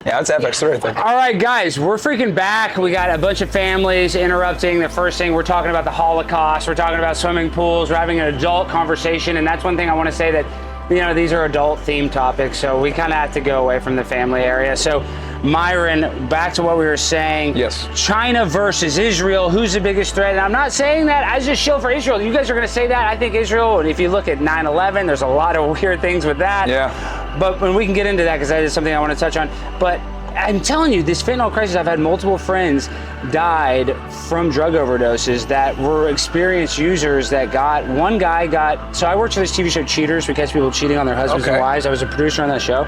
Yeah, that's FX3 right there. All right, guys, we're freaking back. We got a bunch of families interrupting. The first thing, we're talking about the Holocaust. We're talking about swimming pools. We're having an adult conversation, and that's one thing I want to say that, you know, these are adult-themed topics, so we kind of have to go away from the family area. So, Myron, back to what we were saying. Yes. China versus Israel. Who's the biggest threat? And I'm not saying that as a shield for Israel. You guys are going to say that. I think Israel, and if you look at 9/11, there's a lot of weird things with that. Yeah. But when we can get into that, because that is something I want to touch on. But I'm telling you, this fentanyl crisis, I've had multiple friends died from drug overdoses that were experienced users that one guy got, so I worked for this TV show Cheaters. We catch people cheating on their husbands and wives. I was a producer on that show.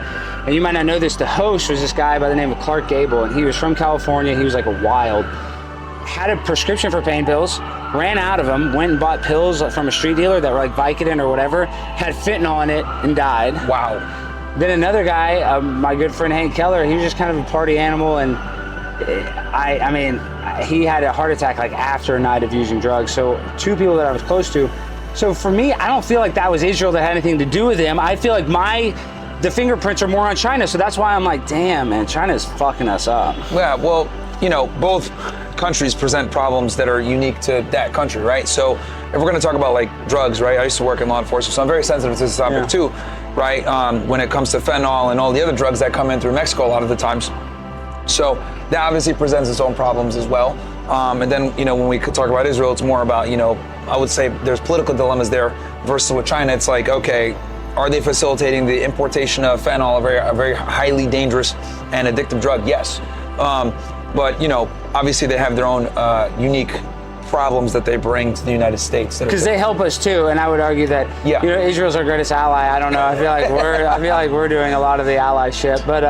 And you might not know this, the host was this guy by the name of Clark Gable, and he was from California. He was like a wild, had a prescription for pain pills, ran out of them, went and bought pills from a street dealer that were like Vicodin or whatever, had fentanyl in it and died. Wow. Then another guy, my good friend Hank Keller, he was just kind of a party animal, and I mean, he had a heart attack like after a night of using drugs. So two people that I was close to. So for me, I don't feel like that was Israel that had anything to do with him. I feel like the fingerprints are more on China. So that's why I'm like, damn, man, China's fucking us up. Yeah, well, you know, both countries present problems that are unique to that country, right? So if we're going to talk about like drugs, right? I used to work in law enforcement, so I'm very sensitive to this topic too, right? When it comes to fentanyl and all the other drugs that come in through Mexico a lot of the times. So that obviously presents its own problems as well. And then, you know, when we could talk about Israel, it's more about, you know, I would say there's political dilemmas there versus with China. It's like, okay, are they facilitating the importation of fentanyl, a very highly dangerous and addictive drug? Yes. But, you know, obviously they have their own unique problems that they bring to the United States. Because they help us too, and I would argue that you know, Israel's our greatest ally. I don't know. I feel like we're doing a lot of the allyship. But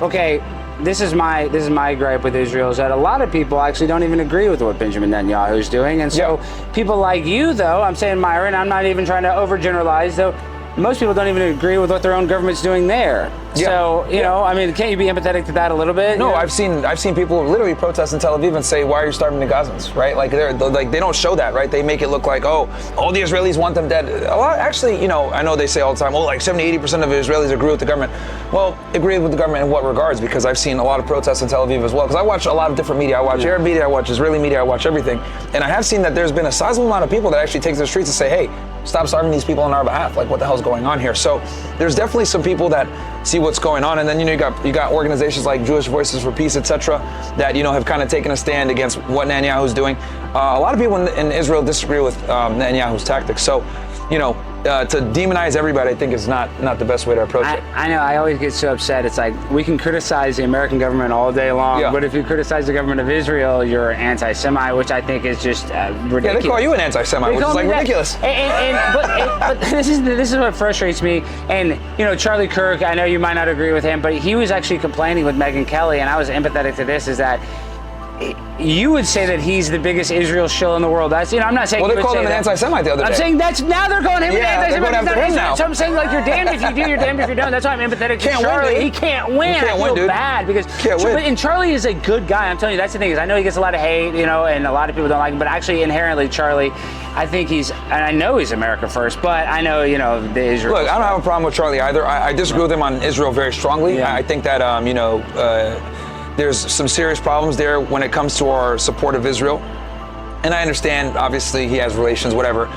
okay, this is my gripe with Israel is that a lot of people actually don't even agree with what Benjamin Netanyahu's doing, and so people like you, though, I'm saying Myron, I'm not even trying to overgeneralize, though. Most people don't even agree with what their own government's doing there. So, you know, I mean, can't you be empathetic to that a little bit? No, you know? I've seen people literally protest in Tel Aviv and say, why are you starving the Gazans, right? Like they don't show that, right? They make it look like, oh, all the Israelis want them dead. A lot, actually, you know, I know they say all the time, oh, like 70-80% of Israelis agree with the government. Well, agree with the government in what regards? Because I've seen a lot of protests in Tel Aviv as well. Because I watch a lot of different media. I watch Arab media, I watch Israeli media, I watch everything. And I have seen that there's been a sizable amount of people that actually take to the streets and say, hey, stop starving these people on our behalf. Like, what the hell's going on here? So there's definitely some people that see what's going on, and then, you know, you got organizations like Jewish Voices for Peace, etc., that, you know, have kind of taken a stand against what Netanyahu's doing. A lot of people in Israel disagree with Netanyahu's tactics. So, you know, to demonize everybody, I think is not the best way to approach it. I know, I always get so upset. It's like, we can criticize the American government all day long, but if you criticize the government of Israel, you're anti-Semite, which I think is just ridiculous. Yeah, they call you an anti-Semite, which is like ridiculous. But this is what frustrates me. And, you know, Charlie Kirk, I know you might not agree with him, but he was actually complaining with Megyn Kelly, and I was empathetic to this, is that you would say that he's the biggest Israel shill in the world. That's, you know, I'm not saying. Well, they called him an anti-Semite the other day. I'm saying now they're calling him an anti-Semite. They're going now. So I'm saying, like, you're damned if you do, you're damned if you don't. That's why I'm empathetic to Charlie. He can't win. I feel bad because and Charlie is a good guy. I'm telling you, that's the thing, is I know he gets a lot of hate, you know, and a lot of people don't like him, but actually inherently Charlie, I think and I know he's America first, but I know, you know, the Israel. Look, I don't have a problem with Charlie either. I disagree with him on Israel very strongly. I think that you know, there's some serious problems there when it comes to our support of Israel. And I understand, obviously, he has relations, whatever.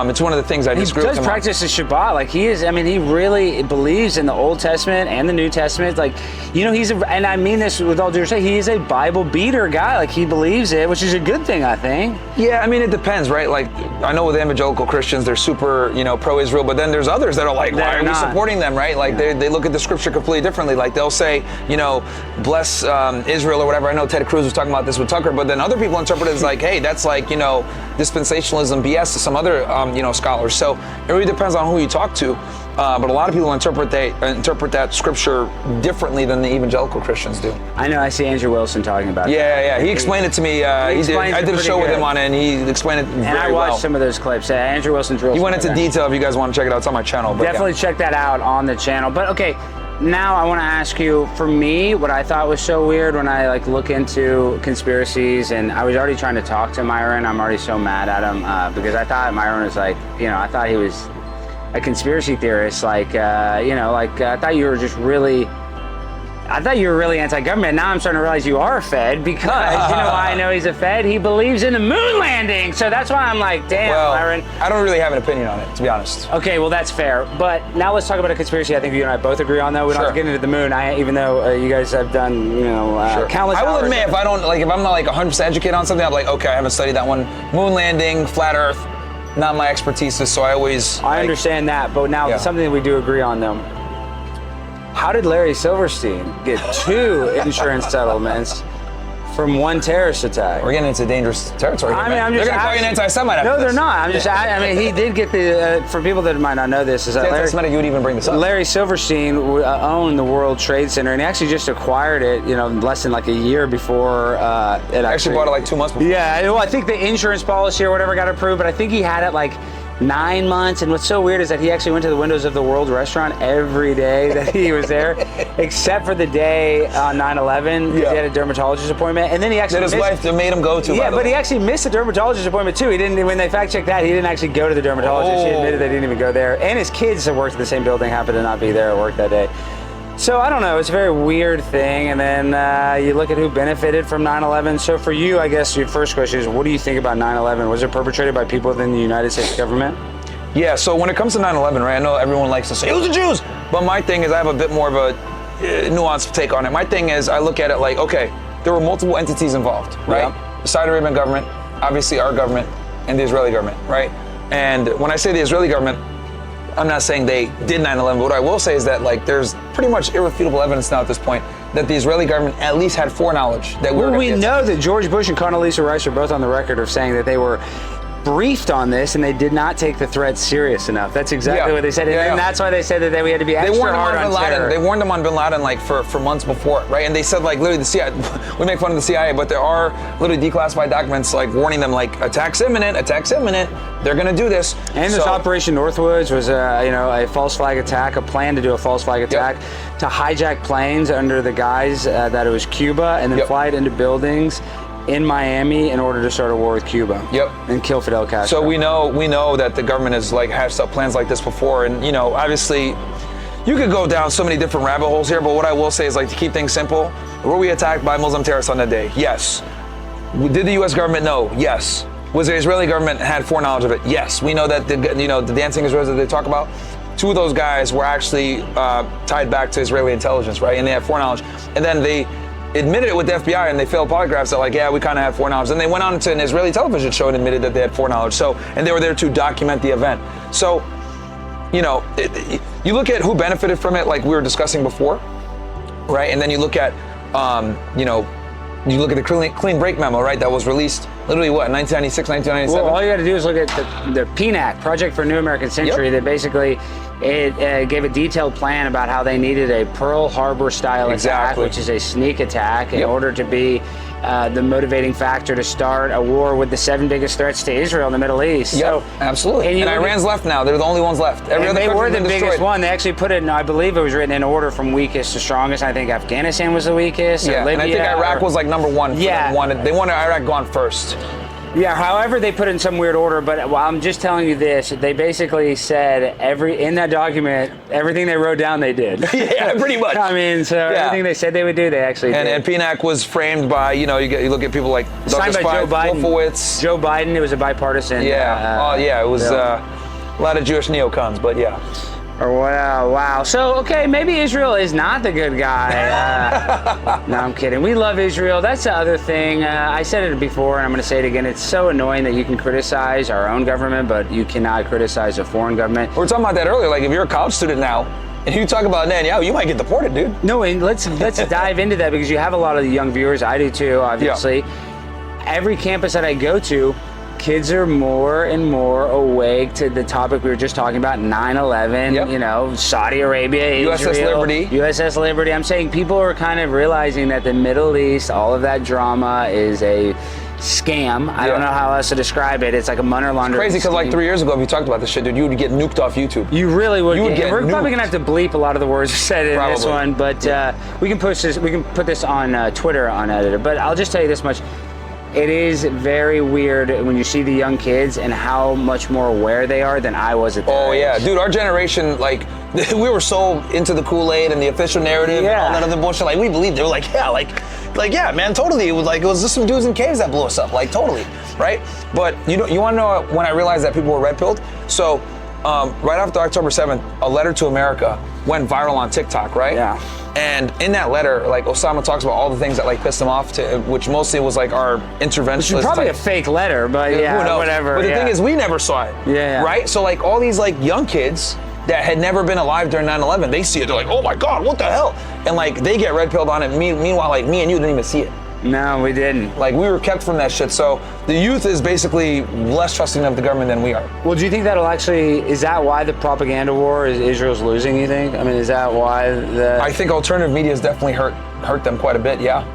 It's one of the things I disagree with him on. He does practice the Shabbat. Like, he is, I mean, he really believes in the Old Testament and the New Testament. Like, you know, and I mean this with all due respect, he is a Bible beater guy. Like, he believes it, which is a good thing, I think. Yeah, I mean, it depends, right? Like, I know with evangelical Christians, they're super, you know, pro-Israel, but then there's others that are like, why are we supporting them, right? Like, they look at the scripture completely differently. Like, they'll say, you know, bless Israel or whatever. I know Ted Cruz was talking about this with Tucker, but then other people interpret it as like, hey, that's like, you know, dispensationalism BS to some other, you know, scholars. So it really depends on who you talk to. But a lot of people interpret that scripture differently than the evangelical Christians do. I know. I see Andrew Wilson talking about that. He explained it to me. I did a show with him on it, and he explained it very well. And I watched some of those clips. Andrew Wilson's real. He went into detail. If you guys want to check it out, it's on my channel. But definitely check that out on the channel. But okay, now I want to ask you, for me, what I thought was so weird when I like look into conspiracies, and I was already trying to talk to Myron. I'm already so mad at him because I thought Myron was like, you know, I thought he was a conspiracy theorist. Like, you know, like I thought you were just really I thought you were really anti-government. Now I'm starting to realize you are a Fed because, you know why I know he's a Fed? He believes in the moon landing. So that's why I'm like, damn, Myron. I don't really have an opinion on it, to be honest. Okay, well, that's fair. But now let's talk about a conspiracy I think you and I both agree on, though. We don't have to get into the moon, even though you guys have done, countless I will hours. admit, if I'm not like 100% educated on something, I'm like, okay, I haven't studied that one. Moon landing, flat Earth, not my expertise, so I always... I understand that, but now something that we do agree on, though. How did Larry Silverstein get 2 insurance settlements from 1 terrorist attack? We're getting into dangerous territory. I mean, I'm just they're going to call you an anti-Semite after No, this. they're not. I mean, he did get the, for people that might not know this, is that anti-Semitic, you would even bring this up. Larry Silverstein owned the World Trade Center, and he actually just acquired it, less than like a year before it actually bought it like 2 months before. Yeah, well, I think the insurance policy or whatever got approved, but I think he had it like 9 months, and what's so weird is that he actually went to the Windows of the World restaurant every day that he was there, except for the day on 9/11 because he had a dermatologist appointment, and then he actually that his wife made him go to. Yeah, but he actually missed a dermatologist appointment too. He didn't. When they fact checked that, he didn't actually go to the dermatologist. He admitted they didn't even go there, and his kids that worked at the same building happened to not be there at work that day. So I don't know, it's a very weird thing, and then you look at who benefited from 9/11. So for you, I guess your first question is, what do you think about 9/11? Was it perpetrated by people within the United States government? Yeah, so when it comes to 9/11, right, I know everyone likes to say, it was the Jews, but my thing is I have a bit more of a nuanced take on it. My thing is I look at it like, okay, there were multiple entities involved, right? Yeah. The Saudi Arabian government, obviously our government, and the Israeli government, right? And when I say the Israeli government, I'm not saying they did 9/11, but what I will say is that there's pretty much irrefutable evidence now at this point that the Israeli government at least had foreknowledge that we know that George Bush and Condoleezza Rice are both on the record of saying that they were briefed on this and they did not take the threat serious enough. That's exactly what they said, and that's why they said that we had to be extra hard on terror. They warned them on Bin Laden for months before, right? And they said literally the CIA. We make fun of the CIA, but there are literally declassified documents warning them attacks imminent, attacks imminent. They're gonna do this. And this Operation Northwoods was a false flag attack, a plan to do a false flag attack to hijack planes under the guise that it was Cuba and then fly it into buildings in Miami in order to start a war with Cuba. And kill Fidel Castro. So we know that the government has hatched up plans like this before, and obviously you could go down so many different rabbit holes here, but what I will say is to keep things simple, were we attacked by Muslim terrorists on that day? Yes. Did the US government know? Yes. Was the Israeli government had foreknowledge of it? Yes. We know that the dancing Israelis that they talk about, 2 of those guys were actually tied back to Israeli intelligence, right? And they had foreknowledge. And then they admitted it with the FBI, and they failed polygraphs that we kind of had foreknowledge. And they went on to an Israeli television show and admitted that they had foreknowledge. So, and they were there to document the event. So, you look at who benefited from it, like we were discussing before, right? And then you look at, you look at the clean break memo, right? That was released literally 1996, 1997. Well, all you got to do is look at the PNAC, Project for a New American Century, that basically it gave a detailed plan about how they needed a Pearl Harbor style attack, which is a sneak attack, in order to be the motivating factor to start a war with the 7 biggest threats to Israel in the Middle East. So, absolutely. And Iran's left now. They're the only ones left. Every other country they were the biggest one. They actually put it in, I believe it was written in order from weakest to strongest. I think Afghanistan was the weakest. Yeah, Libya, and I think Iraq was number 1. They wanted Iraq gone first. Yeah, however they put it in some weird order, but I'm just telling you this, they basically said in that document, everything they wrote down they did. Yeah, pretty much. I mean, everything they said they would do, they actually did. And PNAC was framed by, you look at people like signed by Joe Biden. Wolfowitz. Joe Biden, it was a bipartisan. It was a lot of Jewish neocons, but yeah. Wow. So, okay, maybe Israel is not the good guy. No, I'm kidding. We love Israel. That's the other thing. I said it before, and I'm going to say it again. It's so annoying that you can criticize our own government, but you cannot criticize a foreign government. We were talking about that earlier. If you're a college student now, and you talk about Netanyahu, you might get deported, dude. No, and let's dive into that, because you have a lot of the young viewers. I do too, obviously. Every campus that I go to, kids are more and more awake to the topic we were just talking about, 9/11, Saudi Arabia, Israel, USS Liberty. I'm saying people are kind of realizing that the Middle East, all of that drama is a scam. I don't know how else to describe it. It's like a money laundering. It's crazy because 3 years ago, if you talked about this shit, dude, you would get nuked off YouTube. You really would. We're probably gonna have to bleep a lot of the words said in this one, but we can push this. We can put this on Twitter unedited. But I'll just tell you this much. It is very weird when you see the young kids and how much more aware they are than I was at that age. Yeah, dude, our generation, we were so into the Kool-Aid and the official narrative and all that other bullshit. Like we believed. They were like, yeah, like yeah, man, totally. It was just some dudes in caves that blew us up. Like totally, right? But you want to know when I realized that people were red-pilled? So right after October 7th, a letter to America went viral on TikTok, right? Yeah. And in that letter, like Osama talks about all the things that like pissed him off, which mostly was like our interventionist. Probably a fake letter, but who knows? whatever. But the thing is, we never saw it. Yeah. Right? So like all these like young kids that had never been alive during 9/11, they see it, they're like, oh my God, what the hell? And like they get red pilled on it. Meanwhile, like me and you didn't even see it. No, we didn't. Like we were kept from that shit. So the youth is basically less trusting of the government than we are. Well, do you think is that why the propaganda war is Israel's losing, you think? I mean, is that why I think alternative media has definitely hurt them quite a bit, yeah.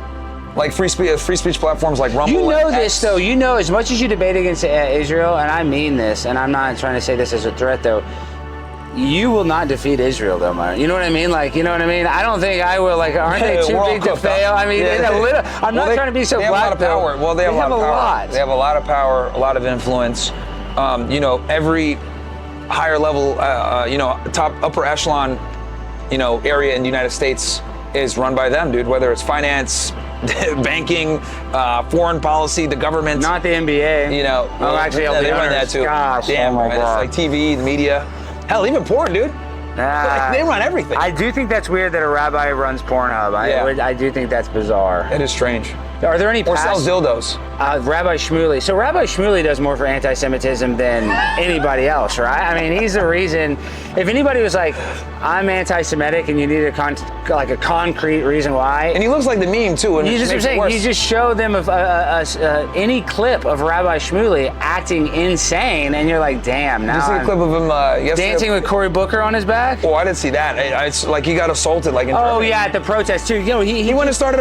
Like free speech platforms like Rumble. You know this though, you know, as much as you debate against Israel, and I mean this, and I'm not trying to say this as a threat though, you will not defeat Israel, though, Myron. You know what I mean? Like, you know what I mean? I don't think I will. Like, aren't they too big to fail? I mean, I'm not trying to be so black. They have a lot of power. Well, they have a lot of power. They have a lot of power, a lot of influence. You know, every higher level, you know, upper echelon, you know, area in the United States is run by them, dude. Whether it's finance, banking, foreign policy, the government. Not the NBA. You know, actually, they run that too. Gosh, damn, oh my God. It's like TV, the media. Hell, even porn, dude. Like, they run everything. I do think that's weird that a rabbi runs Pornhub. I do think that's bizarre. It is strange. Are there any or sells dildos? Rabbi Shmuley. So Rabbi Shmuley does more for anti-Semitism than anybody else, right? I mean, he's the reason. If anybody was like, I'm anti-Semitic, and you need a concrete reason why. And he looks like the meme too. And you just show them any clip of Rabbi Shmuley acting insane, and you're like, damn. Now you see a clip of him yesterday? Dancing with Cory Booker on his back. Oh, I didn't see that. It's like he got assaulted, like in Germany. Yeah, at the protest too. You know, he went and started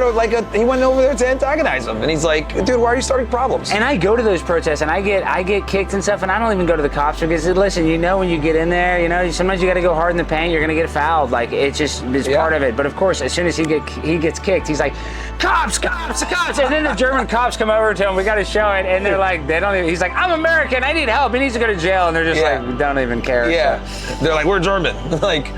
he went over there to antagonize him, and he's like, dude, why are you starting problems? And I go to those protests, and I get kicked and stuff, and I don't even go to the cops because listen, you know, when you get in there, you know, sometimes you got to go hard in the paint. You're gonna get fouled. Like it's part of it. But of course, as soon as he gets kicked, he's like, cops, and then the German cops come over to him. We got to show it, and they're like, they don't even. He's like, I'm American. I need help. He needs to go to jail, and they're just like, don't even care. Yeah, so. They're like, we're German. Like.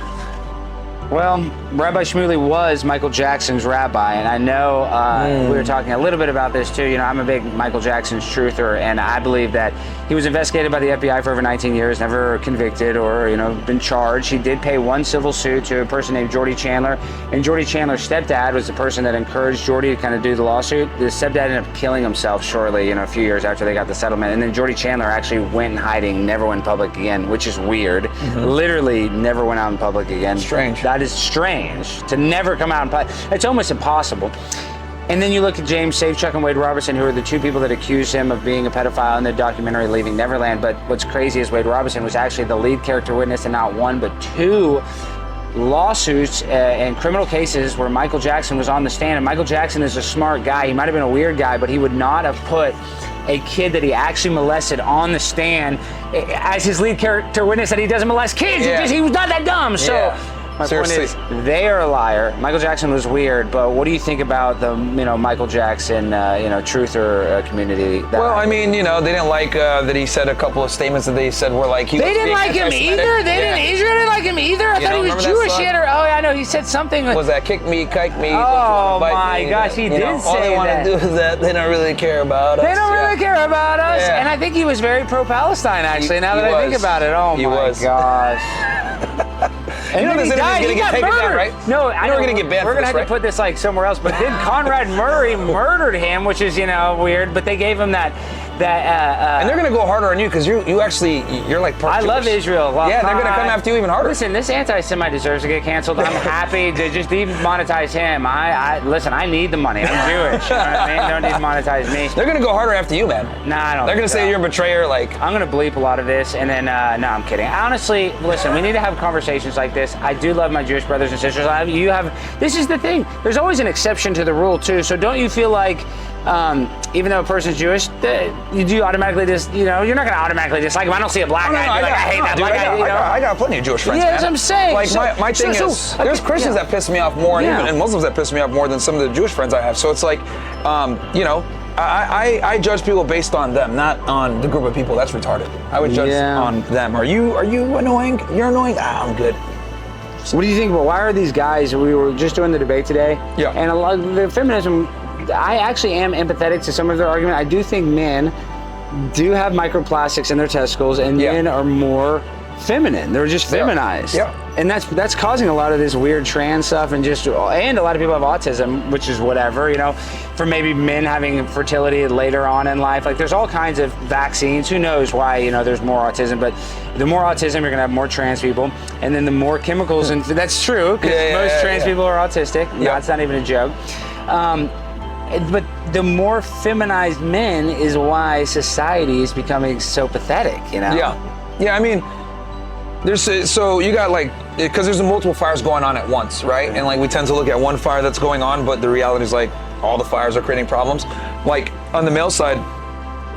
Well, Rabbi Shmuley was Michael Jackson's rabbi, and I know we were talking a little bit about this too. You know, I'm a big Michael Jackson's truther, and I believe that he was investigated by the FBI for over 19 years, never convicted or, you know, been charged. He did pay one civil suit to a person named Jordy Chandler, and Jordy Chandler's stepdad was the person that encouraged Jordy to kind of do the lawsuit. The stepdad ended up killing himself shortly, you know, a few years after they got the settlement, and then Jordy Chandler actually went in hiding, never went public again, which is weird. Literally never went out in public again. Strange. That is strange to never come out and play. It's almost impossible. And then you look at James Safechuck and Wade Robinson, who are the two people that accused him of being a pedophile in the documentary Leaving Neverland. But what's crazy is Wade Robinson was actually the lead character witness in not one but two lawsuits and criminal cases where Michael Jackson was on the stand. And Michael Jackson is a smart guy. He might have been a weird guy, but he would not have put a kid that he actually molested on the stand as his lead character witness that he doesn't molest kids. He was not that dumb. So. My Seriously. point is, they are a liar. Michael Jackson was weird, but what do you think about the, you know, Michael Jackson, truther community? Well, I mean, you know, they didn't like that he said a couple of statements that they said were like he. They didn't like him either. Israel didn't like him either. I thought he was Jewish yet, or I know he said something. Was that kick me, kike me? Oh my gosh, he did say that. All they want to do is that they don't really care about us. They don't really care about us, and I think he was very pro-Palestine. Actually, now that I think about it, oh my gosh. And you know then this he died. is going to get taken down, right? No, I know we're going to get banned. We're going to have to put this like somewhere else. But then Conrad Murray murdered him, which is, you know, weird. But they gave him that. And they're going to go harder on you because you're like part Jewish. Love Israel. Well, yeah, they're going to come after you even harder. Listen, this anti-Semite deserves to get canceled. I'm happy to just demonetize him. Listen, I need the money. I'm Jewish. You know what I mean? Don't demonetize me. They're going to go harder after you, man. Nah, I don't. They're going to say you're a betrayer. Like I'm going to bleep a lot of this, and then no, I'm kidding. Honestly, listen, we need to have conversations like this. I do love my Jewish brothers and sisters. This is the thing. There's always an exception to the rule too. So don't you feel like, even though a person's Jewish, you do automatically just, you know, you're not going to automatically dislike him. I don't see a black guy and be like, I hate that black guy. I got plenty of Jewish friends. Yeah, that's what I'm saying. Like my thing is, there's Christians that piss me off more, and Muslims that piss me off more than some of the Jewish friends I have. So it's like, you know, I judge people based on them, not on the group of people. That's retarded. I would judge on them. Are you annoying? You're annoying? I'm good. 100%. What do you think about, why are these guys, we were just doing the debate today, Yeah. and a lot of the feminism, I actually am empathetic to some of their argument. I do think men do have microplastics in their testicles, and men are more feminine. They're just feminized. Yeah. And that's causing a lot of this weird trans stuff, and a lot of people have autism, which is whatever, you know, for maybe men having fertility later on in life. Like, there's all kinds of vaccines. Who knows why, you know, there's more autism, but the more autism, you're gonna have more trans people, and then the more chemicals, and that's true, because most trans people are autistic. No, it's not even a joke. But the more feminized men is why society is becoming so pathetic, you know? Yeah, I mean, so you got like, because there's multiple fires going on at once, right? And like, we tend to look at one fire that's going on, but the reality is like, all the fires are creating problems. Like, on the male side,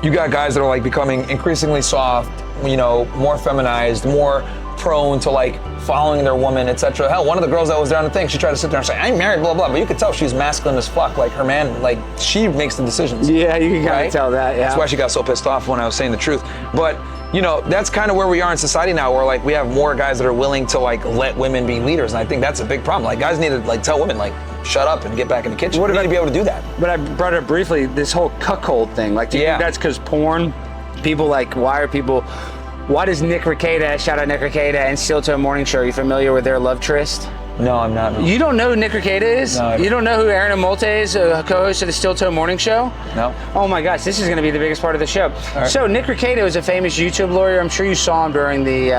you got guys that are like becoming increasingly soft, you know, more feminized, more prone to like following their woman, etc. Hell, one of the girls that was there on the thing, she tried to sit there and say, I'm married, blah, blah, but you could tell she's masculine as fuck. Like, her man, like, she makes the decisions. Yeah, you can kind of tell that, That's why she got so pissed off when I was saying the truth. But, you know, that's kind of where we are in society now, where like we have more guys that are willing to like let women be leaders, and I think that's a big problem. Like, guys need to like tell women, like, shut up and get back in the kitchen. What about to be able to do that? But I brought it up briefly, this whole cuckold thing. Like, do you think that's because porn? People like, why does Nick Rekieta, shout out Nick Rekieta, and Steel Toe Morning Show, are you familiar with their love tryst? No, I'm not. No. You don't know who Nick Rekieta is? No, you don't know who Aaron Amolte is, co-host of the Steel Toe Morning Show? No. Oh my gosh, this is going to be the biggest part of the show. Right. So Nick Rekieta was a famous YouTube lawyer. I'm sure you saw him during the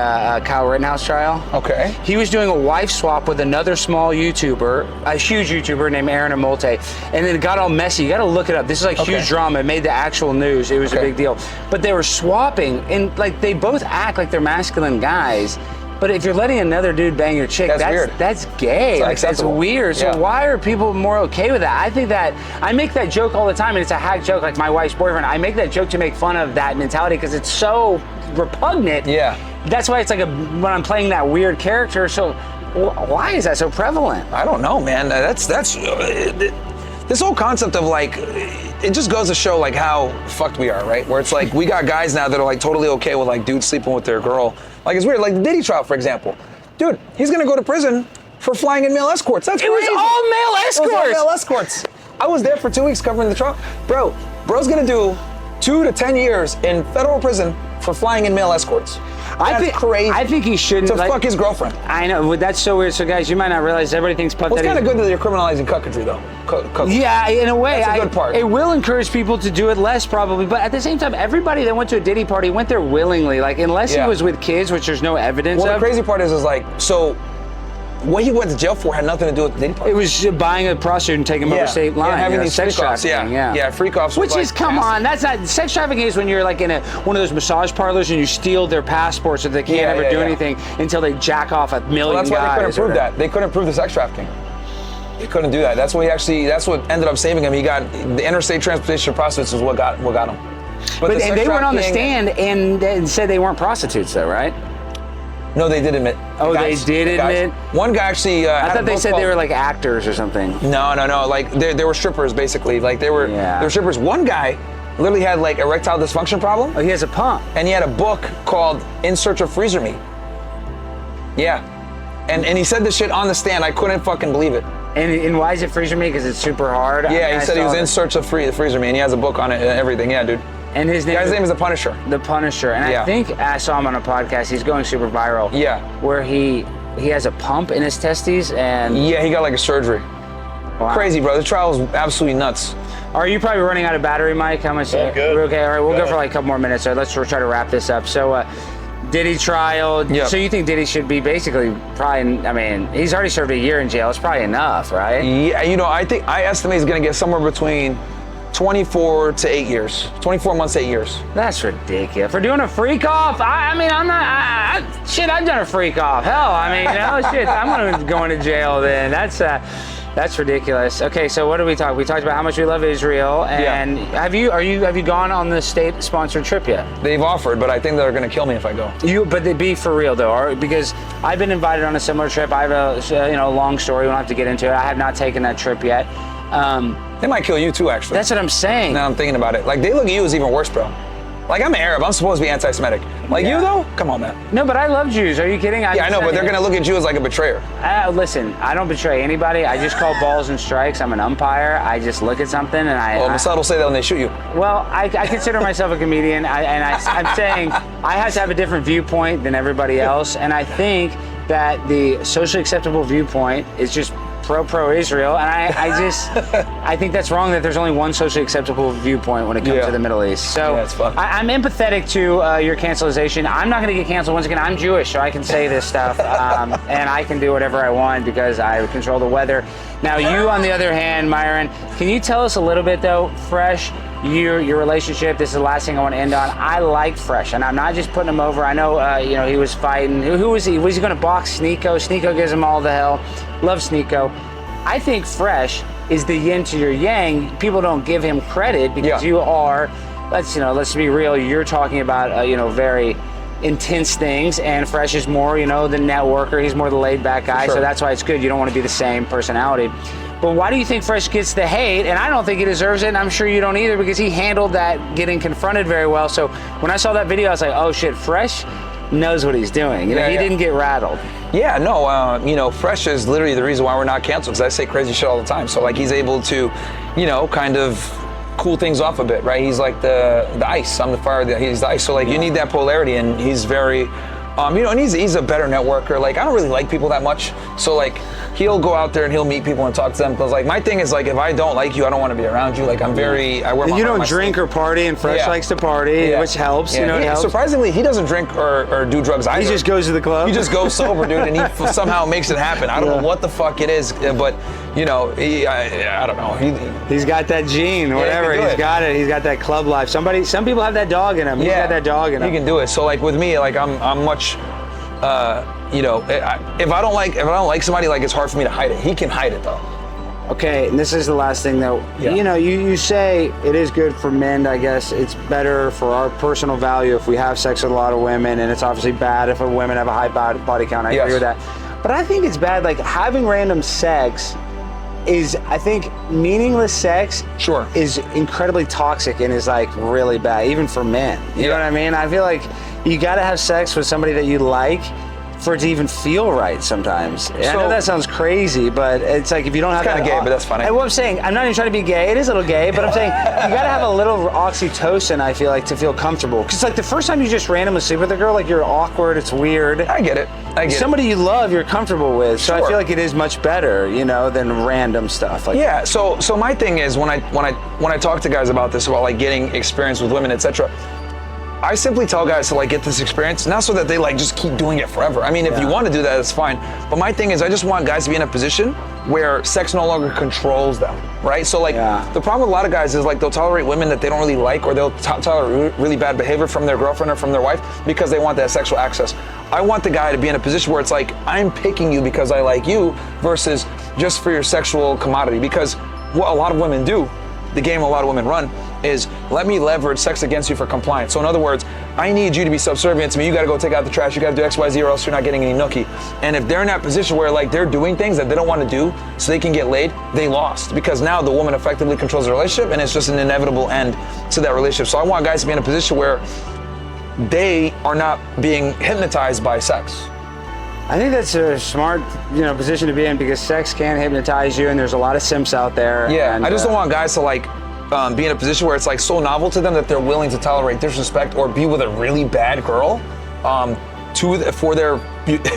Kyle Rittenhouse trial. Okay. He was doing a wife swap with another small YouTuber, a huge YouTuber named Aaron Amolte, and then it got all messy. You got to look it up. This is like huge drama. It made the actual news. It was a big deal. But they were swapping, and like they both act like they're masculine guys. But if you're letting another dude bang your chick, that's weird. That's gay. Like, that's weird. So why are people more okay with that? I think that, I make that joke all the time, and it's a hack joke, like my wife's boyfriend. I make that joke to make fun of that mentality because it's so repugnant. Yeah. That's why it's like when I'm playing that weird character. So why is that so prevalent? I don't know, man. That's this whole concept of like, it just goes to show like how fucked we are, right? Where it's like, we got guys now that are like totally okay with like dudes sleeping with their girl. Like, it's weird, like the Diddy trial, for example. Dude, he's gonna go to prison for flying in male escorts. That's crazy. It was all male escorts. It was all male escorts. I was there for 2 weeks covering the trial. Bro's gonna do 2 to 10 years in federal prison for flying in male escorts. That's crazy. I think he shouldn't. To fuck his girlfriend. I know, but that's so weird. So guys, you might not realize everybody thinks Well, it's kind of good that you're criminalizing cucketry, though. Yeah, in a way. That's a good part. It will encourage people to do it less, probably. But at the same time, everybody that went to a Diddy party went there willingly. Like, unless he was with kids, which there's no evidence of. Well, the crazy part is like, so what he went to jail for had nothing to do with the Diddy party. It was buying a prostitute and taking them over state line. Having these sex trafficking. Yeah, freak offs. Which is, come on, that's not, sex trafficking is when you're like in one of those massage parlors and you steal their passports so they can't ever do anything until they jack off 1 million guys. Well, that's why they couldn't prove that. They couldn't prove the sex trafficking. They couldn't do that. That's what ended up saving him. He got, the interstate transportation of prostitutes is what got him. But and they went on the stand and said they weren't prostitutes though, right? No, they did admit. They did admit? One guy actually I thought they said they were like actors or something. No. Like, they were strippers, basically. Like, they were strippers. One guy literally had like erectile dysfunction problem. Oh, he has a pump. And he had a book called In Search of Freezer Meat. Yeah. And he said this shit on the stand. I couldn't fucking believe it. And why is it freezer meat? Because it's super hard? Yeah, he said he was in search of freezer meat, and he has a book on it and everything. Yeah, dude. And his guy's name is The Punisher. The Punisher. And I think I saw him on a podcast. He's going super viral. Yeah. Where he has a pump in his testes and... Yeah, he got like a surgery. Wow. Crazy, bro. The trial was absolutely nuts. Are you probably running out of battery, Mike? How much? Yeah, good. Okay, all right. We'll go for like a couple more minutes. So let's try to wrap this up. So, Diddy trial. Yep. So you think Diddy should be basically probably, I mean, he's already served a year in jail. It's probably enough, right? Yeah, I estimate he's going to get somewhere between 24 to 8 years. 24 months, 8 years. That's ridiculous. For doing a freak off? I'm not, I've done a freak off. Hell, I'm going to go into jail then. That's ridiculous. Okay, so what did we talk? We talked about how much we love Israel, and have you gone on the state-sponsored trip yet? They've offered, but I think they're going to kill me if I go. But they'd be for real though, because I've been invited on a similar trip. I have a long story. We don't have to get into it. I have not taken that trip yet. They might kill you too, actually. That's what I'm saying. Now I'm thinking about it. Like, they look at you as even worse, bro. Like, I'm Arab. I'm supposed to be anti-Semitic. Like, you, though? Come on, man. No, but I love Jews. Are you kidding? Yeah, I know, but they're going to look at you as like a betrayer. Listen, I don't betray anybody. I just call balls and strikes. I'm an umpire. I just look at something and Well, Mossad will say that when they shoot you. Well, I consider myself a comedian, I'm saying I have to have a different viewpoint than everybody else, and I think that the socially acceptable viewpoint is just pro-Israel, and I think that's wrong that there's only one socially acceptable viewpoint when it comes to the Middle East. So I'm empathetic to your cancelization. I'm not going to get canceled. Once again, I'm Jewish, so I can say this stuff, and I can do whatever I want because I control the weather. Now, you, on the other hand, Myron, can you tell us a little bit, though, Fresh, your relationship? This is the last thing I want to end on. I like Fresh, and I'm not just putting him over. I know, he was fighting. Who was he? Was he going to box Sneeko? Sneeko gives him all the hell. Love Sneeko. I think Fresh is the yin to your yang. People don't give him credit because you are, let's be real, you're talking about, very intense things, and Fresh is more, the networker. He's more the laid back guy, so that's why it's good. You don't want to be the same personality. But why do you think Fresh gets the hate? And I don't think he deserves it, and I'm sure you don't either, because he handled that getting confronted very well. So when I saw that video, I was like, oh shit, Fresh knows what he's doing. He didn't get rattled. Yeah, no, Fresh is literally the reason why we're not canceled, because I say crazy shit all the time. So, like, he's able to, kind of cool things off a bit, right? He's like the ice. I'm the fire, he's the ice. So, like, you need that polarity, and he's very, and he's a better networker. Like, I don't really like people that much. So, like, he'll go out there and he'll meet people and talk to them. Because, like, my thing is, like, if I don't like you, I don't want to be around you. Like, I wear my You don't drink or party, and Fresh likes to party, which helps. It helps. Surprisingly, he doesn't drink or do drugs either. He just goes to the club. He just goes sober, dude, and he somehow makes it happen. I don't know what the fuck it is, but, I don't know. He's got that gene, whatever. He's got it. He's got that club life. Some people have that dog in him. He's got that dog in him. He can do it. So, like, with me, like, I'm much... if I don't like somebody, like, it's hard for me to hide it. He can hide it though. Okay, and this is the last thing though. Yeah. You say it is good for men. I guess it's better for our personal value if we have sex with a lot of women, and it's obviously bad if women have a high body count. I agree with that. But I think it's bad, like, having random sex is, I think, meaningless sex is incredibly toxic and is, like, really bad, even for men. You know what I mean? I feel like you got to have sex with somebody that you like for it to even feel right sometimes. I know that sounds crazy, but it's like if you don't have kind of gay, but that's funny. And what I'm saying, I'm not even trying to be gay. It is a little gay, but I'm saying you got to have a little oxytocin, I feel like, to feel comfortable. Because, like, the first time you just randomly sleep with a girl, like, you're awkward, it's weird. I get it. Somebody you love, you're comfortable with. So I feel like it is much better, than random stuff. Like So my thing is when I talk to guys about this, about, like, getting experience with women, etc., I simply tell guys to, like, get this experience, not so that they, like, just keep doing it forever. I mean, if you want to do that, that's fine. But my thing is, I just want guys to be in a position where sex no longer controls them, right? So, like, the problem with a lot of guys is, like, they'll tolerate women that they don't really like, or they'll tolerate really bad behavior from their girlfriend or from their wife because they want that sexual access. I want the guy to be in a position where it's like, I'm picking you because I like you versus just for your sexual commodity. Because what a lot of women do, the game a lot of women run, is let me leverage sex against you for compliance. So in other words, I need you to be subservient to me. You got to go take out the trash. You got to do X, Y, Z, or else you're not getting any nookie. And if they're in that position where, like, they're doing things that they don't want to do so they can get laid, they lost, because now the woman effectively controls the relationship, and it's just an inevitable end to that relationship. So I want guys to be in a position where they are not being hypnotized by sex. I think that's a smart, position to be in, because sex can hypnotize you, and there's a lot of simps out there. Yeah, and I just don't want guys to, like, be in a position where it's, like, so novel to them that they're willing to tolerate disrespect or be with a really bad girl for their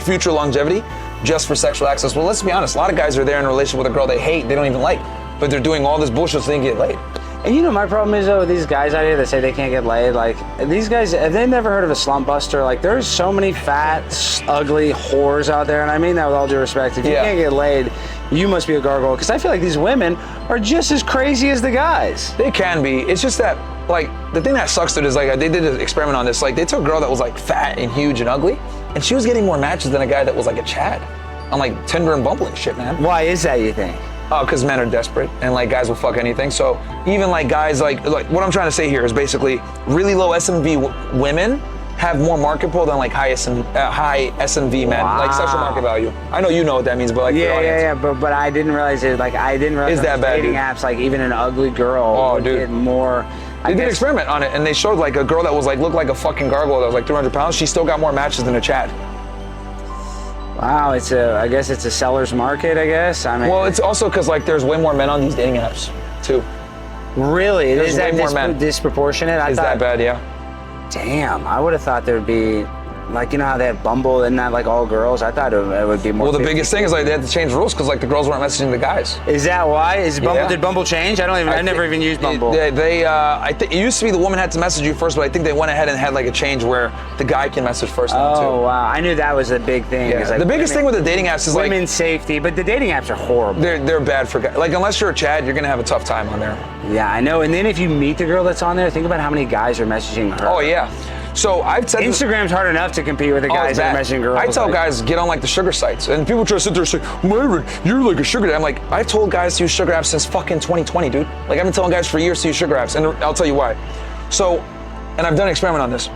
future longevity just for sexual access. Well, let's be honest, a lot of guys are there in a relationship with a girl they hate, they don't even like, but they're doing all this bullshit so they can get laid. And my problem is, though, with these guys out here that say they can't get laid, like, these guys, have they never heard of a slump buster? Like, there's so many fat, ugly whores out there, and I mean that with all due respect. If you can't get laid, you must be a gargoyle. Because I feel like these women are just as crazy as the guys. They can be. It's just that, like, the thing that sucks to it is, like, they did an experiment on this. Like, they took a girl that was, like, fat and huge and ugly, and she was getting more matches than a guy that was, like, a Chad on, like, Tinder and Bumble and shit, man. Why is that, you think? Oh, because men are desperate, and, like, guys will fuck anything. So even, like, guys, like what I'm trying to say here is basically really low SMV women have more market pull than, like, high SMV men, like sexual market value. I know you know what that means, but, like, but I didn't realize it. Like, I didn't realize is that bad, dating apps, like, even an ugly girl would get more They did an experiment on it, and they showed like a girl that was like looked like a fucking gargoyle that was like 300 pounds. She still got more matches than a Chad. Wow, I guess it's a seller's market. I guess. I mean, well, it's also because like there's way more men on these dating apps too. Really, there's is that way more men. disproportionate? Is that bad? Yeah. Damn, I would have thought there'd be. Like, you know how they have Bumble and not like all girls? I thought it would be more. Well, the biggest thing is like they had to change rules because like the girls weren't messaging the guys. Is that why? Did Bumble change? I never even used Bumble. I think it used to be the woman had to message you first, but I think they went ahead and had like a change where the guy can message first now too. Oh wow, I knew that was a big thing. Yeah. Like the biggest thing with the dating apps is like women's safety, but the dating apps are horrible. They're bad for guys. Like unless you're a Chad, you're gonna have a tough time on there. Yeah, I know. And then if you meet the girl that's on there, think about how many guys are messaging her. Oh yeah. So I've said Instagram's hard enough to compete with the guys that are messaging girls. I tell guys get on like the sugar sites, and people try to sit there and say, Myron, you're like a sugar daddy. I'm like, I've told guys to use sugar apps since fucking 2020, dude. Like I've been telling guys for years to use sugar apps, and I'll tell you why. So, and I've done an experiment on this.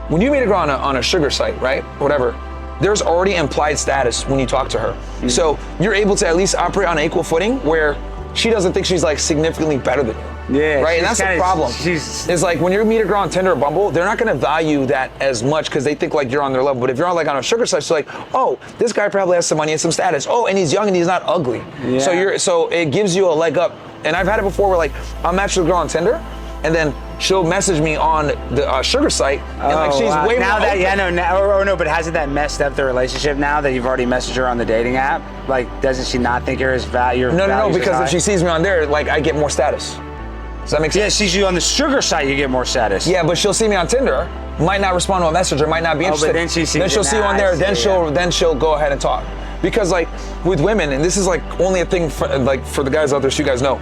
When you meet a girl on a sugar site, right, whatever, there's already implied status when you talk to her. Mm-hmm. So you're able to at least operate on an equal footing where she doesn't think she's like significantly better than you. Yeah, right, and that's the problem. It's like when you meet a girl on Tinder or Bumble, they're not going to value that as much because they think like you're on their level. But if you're on like on a sugar site, you're like, oh, this guy probably has some money and some status. Oh, and he's young and he's not ugly. Yeah. So it gives you a leg up. And I've had it before where like I'll match with a girl on Tinder, and then she'll message me on the sugar site, and like she's way now more that open. yeah no, but hasn't that messed up the relationship now that you've already messaged her on the dating app? Like, doesn't she not think you're as value? No, because if she sees me on there, like I get more status. Does that make sense? Yeah, sees you on the sugar site, you get more status. Yeah, but she'll see me on Tinder, might not respond to a message, or might not be interested. But then she'll see you on there, then she'll go ahead and talk. Because like with women, and this is like only a thing for the guys out there, so you guys know,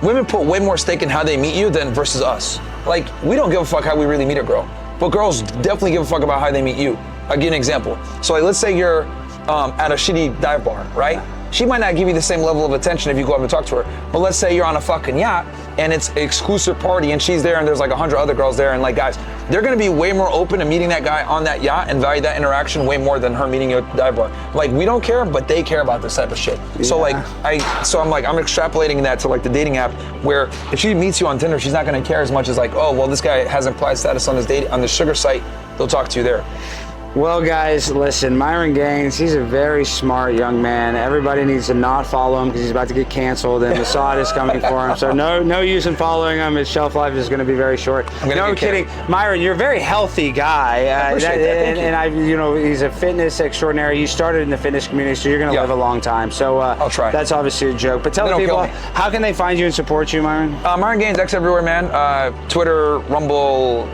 women put way more stake in how they meet you than versus us. Like we don't give a fuck how we really meet a girl, but girls definitely give a fuck about how they meet you. I'll give you an example. So like let's say you're at a shitty dive bar, right? She might not give you the same level of attention if you go up and talk to her. But let's say you're on a fucking yacht and it's an exclusive party and she's there and there's like 100 other girls there, and like guys, they're gonna be way more open to meeting that guy on that yacht and value that interaction way more than her meeting you at the dive bar. Like we don't care, but they care about this type of shit. Yeah. So I'm extrapolating that to like the dating app where if she meets you on Tinder, she's not gonna care as much as like, oh well, this guy has implied status on the sugar site, they'll talk to you there. Well, guys, listen, Myron Gaines, he's a very smart young man. Everybody needs to not follow him because he's about to get canceled and Mossad is coming for him. So no use in following him. His shelf life is going to be very short. No kidding. Myron, you're a very healthy guy. I appreciate that. And he's a fitness extraordinary. You started in the fitness community, so you're going to live a long time. So I'll try. That's obviously a joke. But tell the people, how can they find you and support you, Myron? Myron Gaines, X everywhere, man. Twitter, Rumble,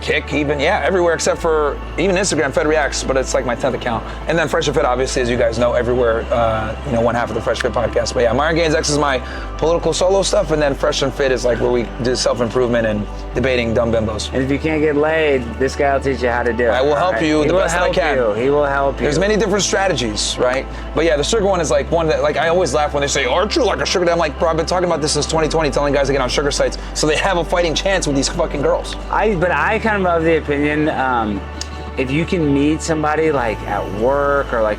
Kick, even, everywhere except for even Instagram, Fed Reacts, but it's like my 10th account. And then Fresh and Fit, obviously, as you guys know, everywhere, one half of the Fresh Fit podcast. But yeah, Myron Gaines X is my political solo stuff, and then Fresh and Fit is like where we do self-improvement and debating dumb bimbos. And if you can't get laid, this guy will teach you how to do it. I will help you the best I can. He will help you. There's many different strategies, right? But yeah, the sugar one is like one that, like, I always laugh when they say, aren't you like a sugar daddy? I'm like, bro, I've been talking about this since 2020, telling guys to get on sugar sites so they have a fighting chance with these fucking girls. But I kind of of the opinion, if you can meet somebody like at work or like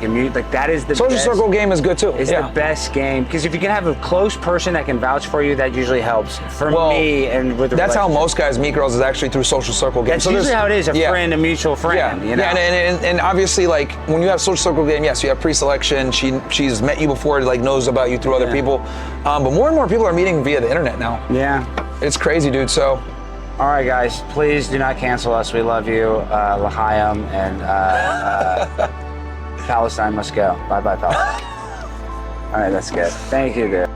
that is the social best, circle game is good too. It's the best game because if you can have a close person that can vouch for you, that usually helps. For me and with that's how most guys meet girls is actually through social circle game. That's usually how it is. A friend, a mutual friend. Yeah, and obviously like when you have social circle game, yes, you have pre-selection. She's met you before, like knows about you through other people. But more and more people are meeting via the internet now. Yeah, it's crazy, dude. So. All right, guys, please do not cancel us. We love you. L'chaim, and Palestine must go. Bye-bye, Palestine. All right, that's good. Thank you, dude.